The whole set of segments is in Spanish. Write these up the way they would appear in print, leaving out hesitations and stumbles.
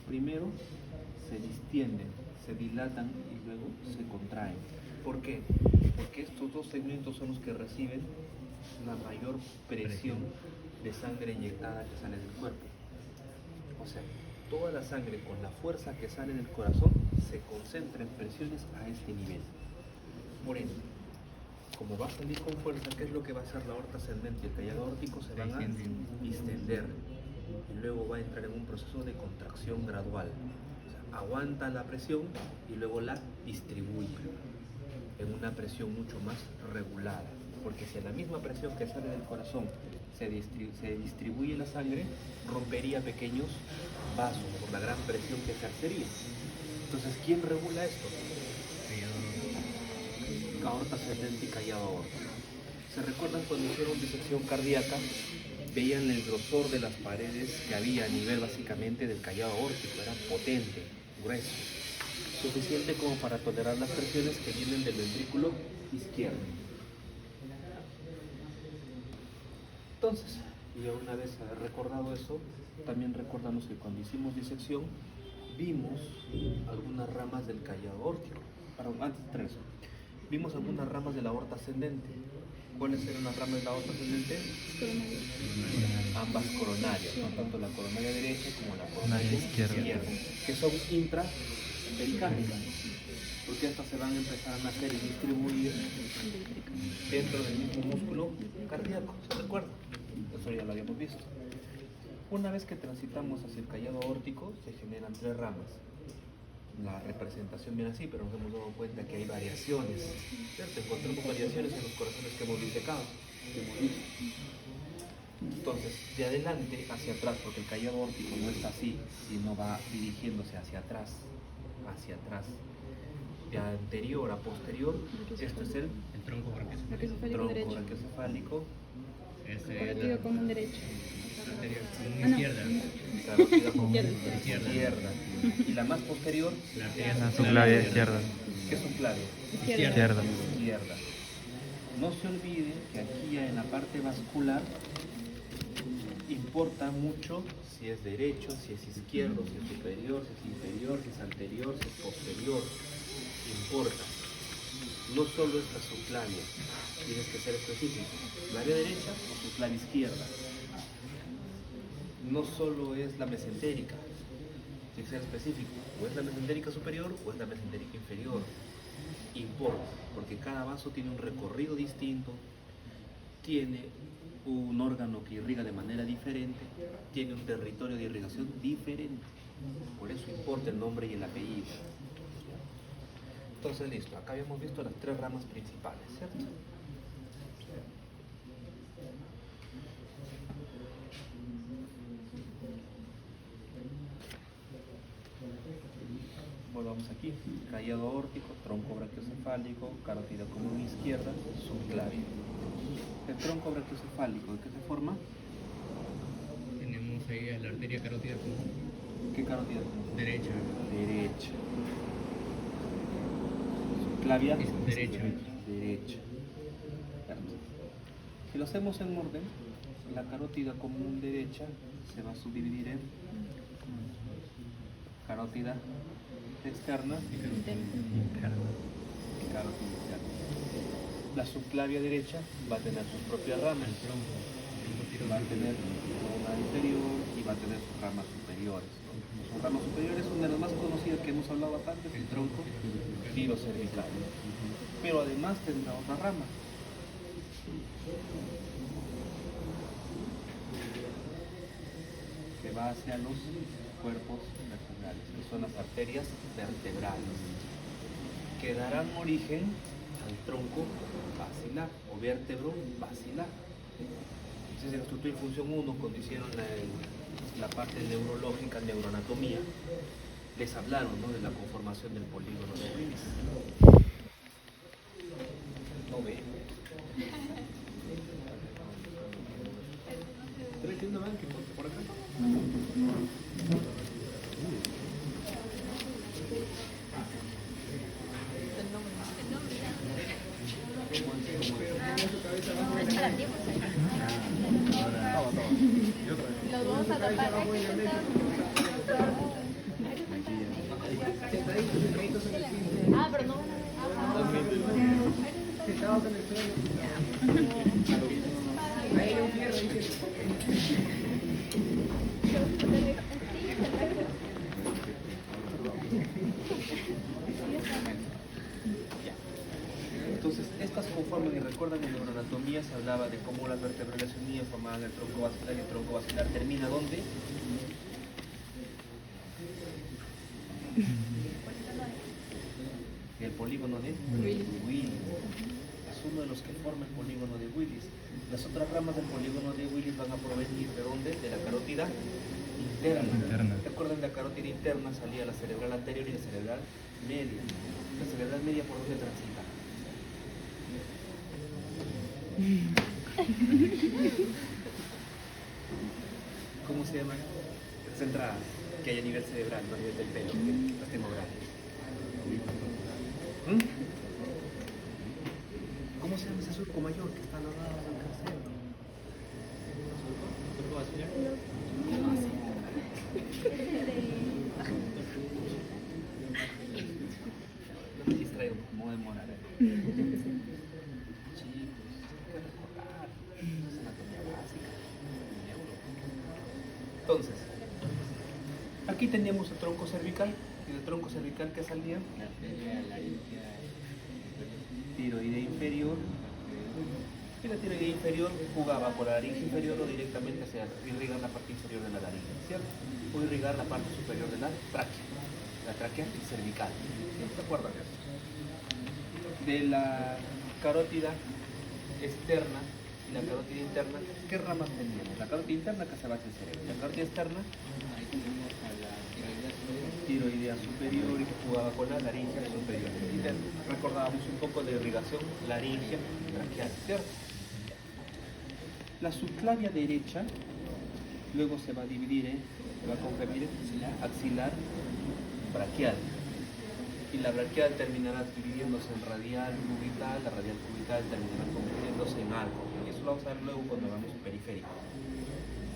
primero se distienden, se dilatan y luego se contraen. ¿Por qué? Porque estos dos segmentos son los que reciben la mayor presión de sangre inyectada que sale del cuerpo. O sea, toda la sangre con la fuerza que sale del corazón se concentra en presiones a este nivel. Por ende, como va a salir con fuerza, ¿qué es lo que va a hacer la aorta ascendente y el callado aórtico? Se van a distender y luego va a entrar en un proceso de contracción gradual. O sea, aguanta la presión y luego la distribuye en una presión mucho más regulada. Porque si a la misma presión que sale del corazón se distribuye la sangre, rompería pequeños vasos por la gran presión que ejercería. Entonces, ¿quién regula esto? Aorta ascendente y callado aórtico. ¿Se recuerdan cuando hicieron disección cardíaca? Veían el grosor de las paredes que había a nivel básicamente del callado aórtico. Era potente, grueso, suficiente como para tolerar las presiones que vienen del ventrículo izquierdo. Entonces, y una vez recordado eso, también recordamos que cuando hicimos disección vimos algunas ramas del callado aórtico. Perdón, antes de eso, vimos algunas ramas de la aorta ascendente. ¿Cuáles eran las ramas de la aorta ascendente? Ambas coronarias, ¿no? Tanto la coronaria derecha como la coronaria izquierda, que son intrapericárdicas, porque estas se van a empezar a nacer y distribuir dentro del mismo músculo cardíaco, ¿se recuerda? Eso ya lo habíamos visto. Una vez que transitamos hacia el callado aórtico, se generan tres ramas. La representación viene así, pero nos hemos dado cuenta que hay variaciones, ¿cierto? Encontramos variaciones en los corazones que hemos disecado, que hemos visto. Entonces, de adelante hacia atrás, porque el callado aórtico no está así, sino va dirigiéndose hacia atrás, de anterior a posterior. Esto es el tronco brachiocefálico, Carótida común derecha. izquierda. carótida común izquierda. Y la más posterior, La subclavia izquierda. ¿qué es subclavia? Izquierda. Izquierda. No se olvide que aquí ya en la parte vascular importa mucho si es derecho, si es izquierdo, si es superior, si es inferior, si es anterior, si es posterior. Importa. No solo es la subclavia, tienes que ser específico. ¿Subclavia derecha o subclavia izquierda? No solo es la mesentérica, tienes que ser específico. O es la mesentérica superior o es la mesentérica inferior. Importa, porque cada vaso tiene un recorrido distinto, tiene un órgano que irriga de manera diferente, tiene un territorio de irrigación diferente. Por eso importa el nombre y el apellido. Entonces, listo, acá habíamos visto las tres ramas principales, ¿cierto? Volvamos aquí, callado aórtico, tronco brachiocefálico, carótida común izquierda, subclavia. El tronco brachiocefálico, ¿de qué se forma? Tenemos ahí a la arteria carótida común. ¿Qué carótida? Derecha. Derecha. Subclavia Derecha. Derecha. Si lo hacemos en orden, la carótida común derecha se va a subdividir en carótida externa y carótida interna. La subclavia derecha va a tener sus propias ramas, va a tener una inferior y va a tener sus ramas superiores. Sus ramas superiores son de las más conocidas que hemos hablado antes, el tronco tirocervical. Pero además tendrá otra rama. Que va hacia los cuerpos vertebrales, que son las arterias vertebrales, que darán origen al tronco basilar o vértebro basilar. Entonces, en estructura y función 1, cuando hicieron la parte neurológica, neuroanatomía, les hablaron, ¿no?, de la conformación del polígono de Willis. No ve. ¿Traes una mano que por acá? Los vamos a tapar. Entonces, estas conforman y recuerdan en neuroanatomía se hablaba de cómo las vértebras se unían, formaban el tronco vascular y el tronco vascular termina ¿dónde? El polígono de Willis. Es uno de los que forma el polígono de Willis. Las otras ramas del polígono de Willis van a provenir de ¿dónde? De la carótida interna. ¿Recuerdan? De la carótida interna salía la cerebral anterior y la cerebral media. La cerebral media por dónde transita. ¿Cómo se llama? Las entradas que hay a nivel cerebral, no a nivel del pelo, que las tengo grandes. ¿Cómo se llama ese surco mayor que está al lado del cerebro? ¿Surco vascular? No me distraigo, me voy a demorar. Entonces, aquí teníamos el tronco cervical, y del tronco cervical que salía tiroidea inferior, y la tiroidea inferior jugaba por la laringe inferior o directamente hacia irrigar la parte inferior de la laringe, ¿cierto? O irrigar la parte superior de la tráquea y cervical. ¿Se acuerdan de eso? De la carótida externa y la carótida interna, ¿qué ramas teníamos? La carótida interna que se va hacia el cerebro, la carótida externa, tiroidea superior y que jugaba con la laringe superior. Y recordábamos un poco de irrigación laringe braquial, ¿cierto? La subclavia derecha luego se va a dividir, se va a comprimir axilar braquial. Y la braquial terminará dividiéndose en radial cubital, la radial cubital terminará convirtiéndose en arco. Y eso lo vamos a ver luego cuando hagamos un periférico.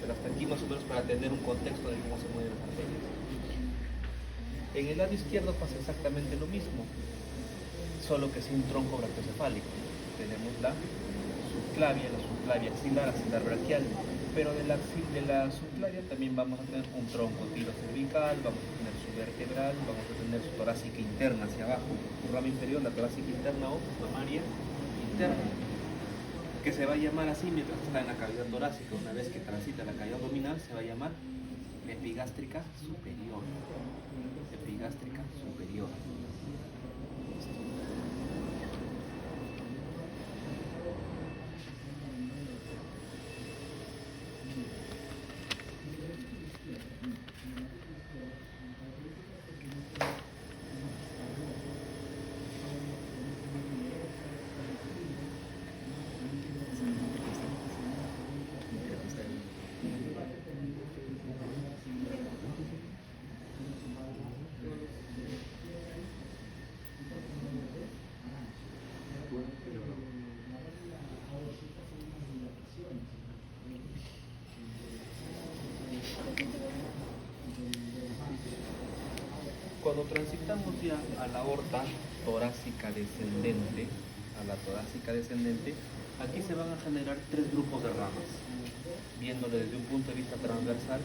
Pero hasta aquí más o menos para tener un contexto de cómo se mueven las arterias. En el lado izquierdo pasa exactamente lo mismo, solo que sin tronco brachiocefálico. Tenemos la subclavia axilar, axilar braquial, pero de la subclavia también vamos a tener un tronco tirocervical, vamos a tener su vertebral, vamos a tener su torácica interna hacia abajo, su rama inferior, la torácica interna o mamaria interna, que se va a llamar así mientras está en la cavidad torácica. Una vez que transita la cavidad abdominal se va a llamar epigástrica superior. Epigástrica superior. Cuando transitamos ya a la aorta torácica descendente, aquí se van a generar tres grupos de ramas. Viéndolo desde un punto de vista transversal,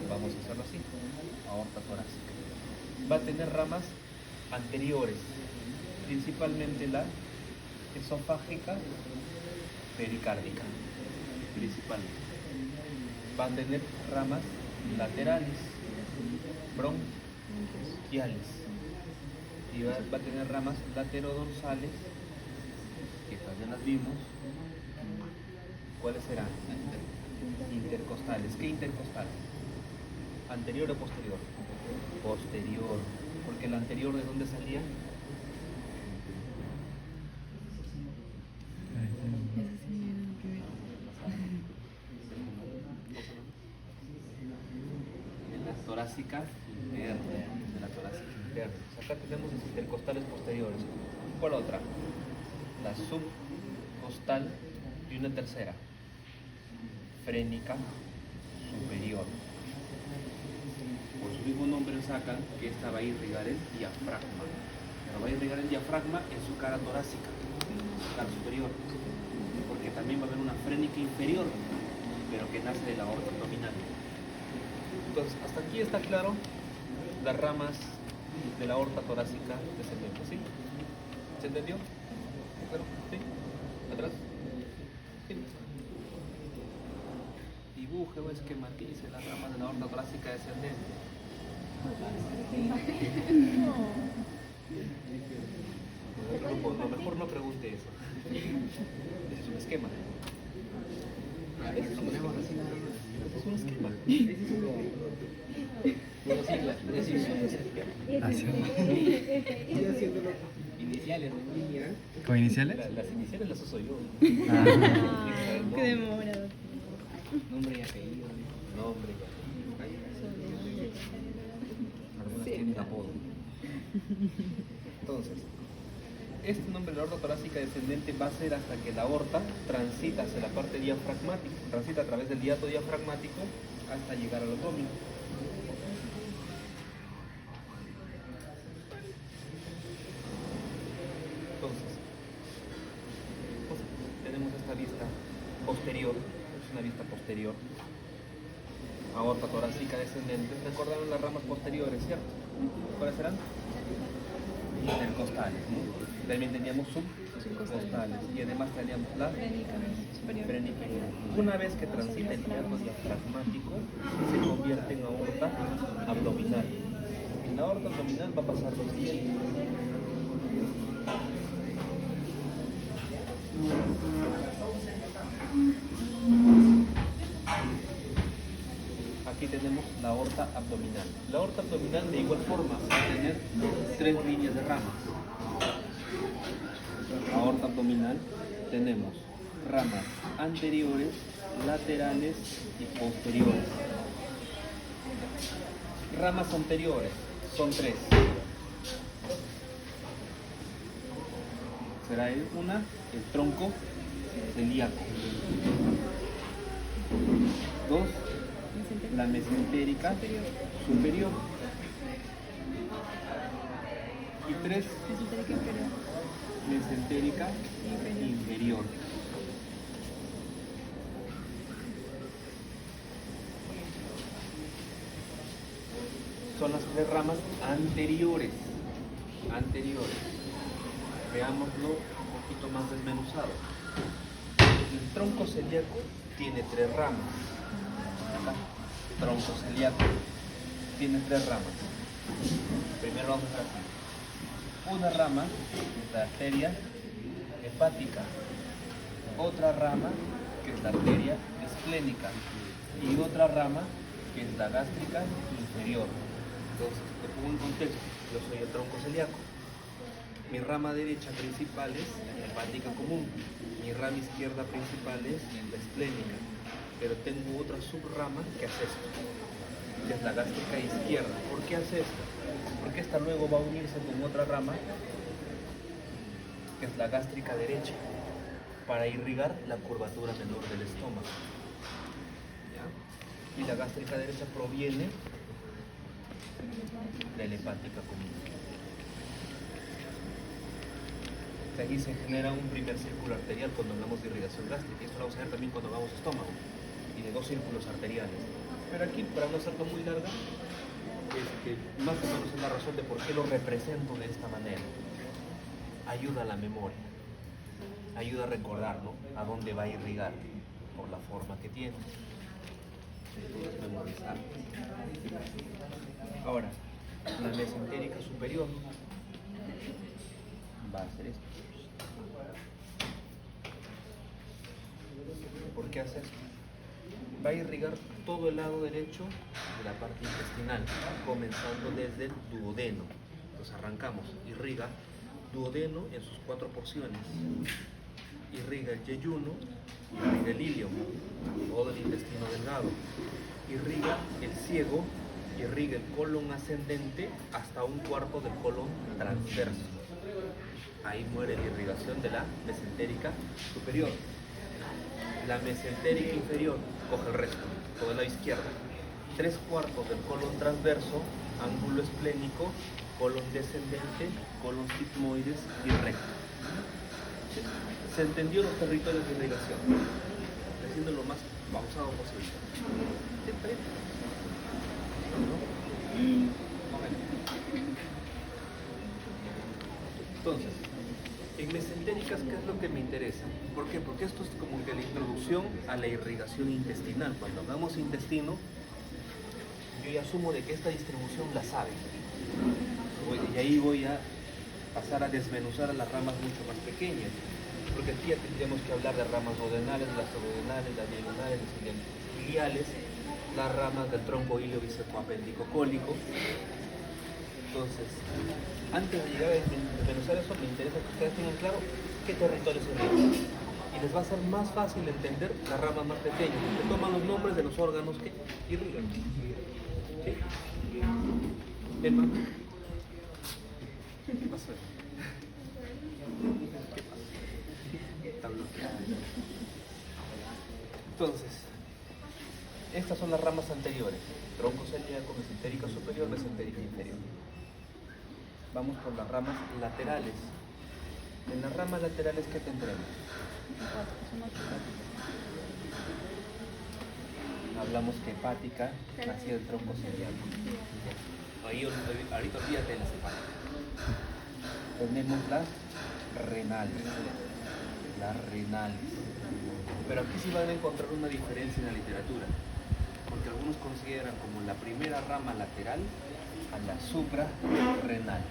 vamos a hacerlo así, aorta torácica. Va a tener ramas anteriores, principalmente la esofágica pericárdica, principalmente. Va a tener ramas laterales, bronquiales, y va a tener ramas laterodorsales, que también las vimos. ¿Cuáles serán? Intercostales. ¿Qué intercostales? ¿Anterior o posterior? Posterior. Porque el anterior, ¿de dónde salía? De la torácica interna. O sea, acá tenemos los intercostales posteriores. ¿Cuál otra? La subcostal y una tercera, frénica superior. Por su mismo nombre sacan que esta va a irrigar el diafragma, pero va a irrigar el diafragma en su cara torácica. distal superior, porque también va a haber una frénica inferior, pero que nace de la aorta abdominal. Entonces, hasta aquí está claro las ramas de la aorta torácica descendente, ¿sí? ¿Se entendió? ¿Claro? ¿Sí? ¿Atrás? Sí. Dibuje o esquematice las ramas de la aorta torácica descendente. No, mejor no pregunte eso. Ese es un esquema. Ese es un esquema. Ese es un esquema. Iniciales, ¿Con iniciales? Las iniciales las uso yo. Ah, Qué demorado. Nombre y apellido. Nombre y algunas tienen apodo. Entonces, este nombre de la aorta torácica descendente va a ser hasta que la aorta transita hacia la parte diafragmática, transita a través del hiato diafragmático hasta llegar al abdomen. Entonces, tenemos esta vista posterior, es una vista posterior, aorta torácica descendente. Recordaron las ramas posteriores, ¿cierto? ¿Cuáles serán? Intercostales, ¿no? También teníamos subcostales y además teníamos la Frénica superior. frénica. Una vez que transita el hiato diafragmático, se convierte en aorta abdominal. En la aorta abdominal va a pasar lo siguiente. Aquí tenemos la aorta abdominal. La aorta abdominal de igual forma va a tener 3 líneas de ramas. Aorta abdominal tenemos ramas anteriores, laterales y posteriores. Ramas anteriores son 3. Será el tronco celíaco. 2, la mesentérica superior. Y 3, Mesentérica inferior. mesentérica inferior. Son las 3 ramas anteriores. Veámoslo un poquito más desmenuzado. El tronco celíaco tiene 3 ramas. Acá, tronco celíaco tiene 3 ramas. Primero vamos a hacer así. Una rama es la arteria hepática, otra rama que es la arteria esplénica y otra rama que es la gástrica inferior. Entonces, te pongo en contexto, yo soy el tronco celíaco. Mi rama derecha principal es la hepática común, mi rama izquierda principal es la esplénica, pero tengo otra subrama que hace esto, que es la gástrica izquierda. ¿Por qué hace esto? Porque esta luego va a unirse con otra rama, que es la gástrica derecha, para irrigar la curvatura menor del estómago. ¿Ya? Y la gástrica derecha proviene de la hepática común. De aquí se genera un primer círculo arterial cuando hablamos de irrigación gástrica, y esto lo vamos a ver también cuando hablamos de estómago, y de 2 círculos arteriales. Pero aquí, para no hacerlo muy larga, más o menos es la razón de por qué lo represento de esta manera. Ayuda a la memoria, ayuda a recordar, ¿no?, a dónde va a irrigar por la forma que tiene. Entonces, memorizar. Ahora, la mesentérica superior va a hacer esto. ¿Por qué hace esto? Va a irrigar todo el lado derecho de la parte intestinal, comenzando desde el duodeno. Entonces arrancamos, irriga duodeno en sus 4 porciones, irriga el yeyuno, irriga el ilion, todo el intestino delgado, irriga el ciego, irriga el colon ascendente hasta 1/4 del colon transverso. Ahí muere la irrigación de la mesentérica superior. La mesentérica inferior coge el resto, todo el lado izquierdo. 3/4 del colon transverso, ángulo esplénico, colon descendente, colon sigmoides y recto. Se entendió los territorios de irrigación, haciendo lo más pausado posible. Siempre. Entonces, en mesentéricas, ¿qué es lo que me interesa? ¿Por qué? Porque esto es como que la introducción a la irrigación intestinal. Cuando hagamos intestino, yo ya asumo de que esta distribución la saben. Y ahí voy a pasar a desmenuzar a las ramas mucho más pequeñas. Porque aquí ya tendríamos que hablar de ramas duodenales, las subduodenales, las diagonales, las iliales, las ramas del tronco ilio bisecoapéndico cólico. Entonces, antes de llegar a desmenuzar eso, me interesa que ustedes tengan claro qué territorio se irrigan. Y les va a ser más fácil entender las ramas más pequeñas, que toman los nombres de los órganos que irrigan. ¿Sí? Emma. ¿Qué pasó? Está bloqueada. Entonces, estas son las ramas anteriores: tronco celíaco, mesentérica superior, mesentérica inferior. Vamos por las ramas laterales. En las ramas laterales, ¿qué tendremos? Hablamos que hepática nacía del tronco celíaco. Ahorita olvídate de las hepáticas. Tenemos las renales. Las renales. Pero aquí sí van a encontrar una diferencia en la literatura, porque algunos consideran como la primera rama lateral a la suprarrenal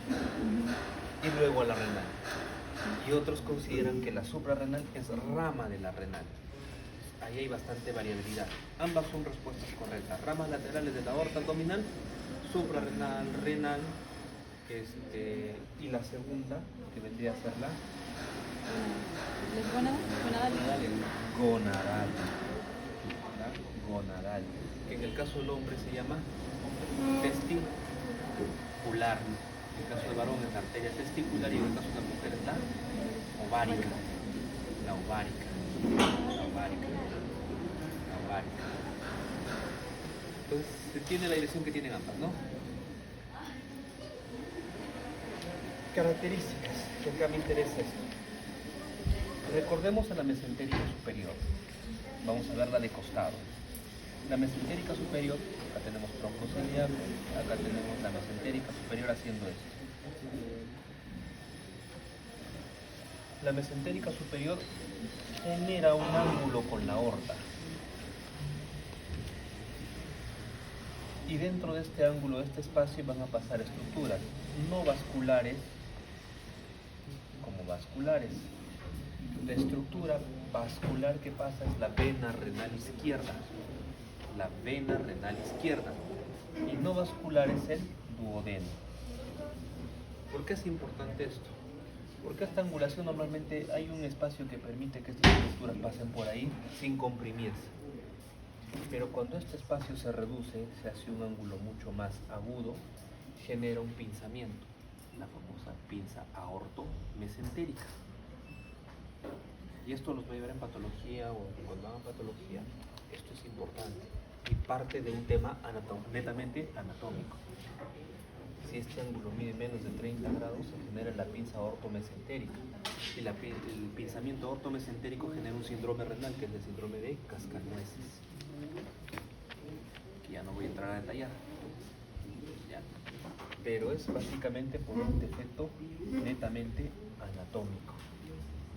y luego a la renal. Y otros consideran que la suprarrenal es rama de la renal. Ahí hay bastante variabilidad. Ambas son respuestas correctas. Ramas laterales de la aorta abdominal, suprarrenal, renal, y la segunda, que vendría a ser la gonadal. La gonadal, que en el caso del hombre se llama testicular. En el caso del varón es la arteria testicular y en el caso de la mujer es la ovárica. La ovárica. La ovárica. La ovárica. Entonces se tiene la dirección que tienen ambas, ¿no? Características, que acá me interesa esto. Recordemos a la mesentérica superior. Vamos a verla de costado. La mesentérica superior, acá tenemos tronco celíaco, acá tenemos la mesentérica superior haciendo esto. La mesentérica superior genera un ángulo con la aorta. Y dentro de este ángulo, de este espacio, van a pasar estructuras no vasculares como vasculares. La estructura vascular que pasa es la vena renal izquierda. La vena renal izquierda. Y no vascular es el duodeno. ¿Por qué es importante esto? Porque esta angulación normalmente hay un espacio que permite que estas estructuras pasen por ahí sin comprimirse. Pero cuando este espacio se reduce, se hace un ángulo mucho más agudo, genera un pinzamiento, la famosa pinza aortomesentérica. Y esto los va a llevar en patología o cuando hagan patología. Esto es importante y parte de un tema netamente anatómico. Si este ángulo mide menos de 30 grados, se genera la pinza aortomesentérica. Y el pinzamiento aortomesentérico genera un síndrome renal, que es el síndrome de cascanueces. Que ya no voy a entrar a detallar. ¿Ya? Pero es básicamente por un defecto netamente anatómico.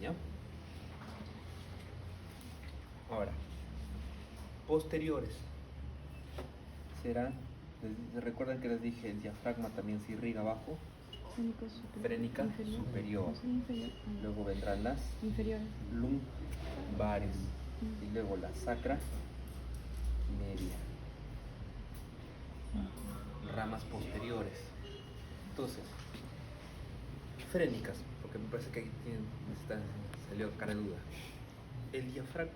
¿Ya? Ahora, posteriores serán, recuerdan que les dije, el diafragma también se irriga abajo, frénica superior. Luego vendrán las lumbares y luego la sacra media. Ramas posteriores. Entonces, frénicas, porque me parece que ahí salió cara de duda. El diafragma,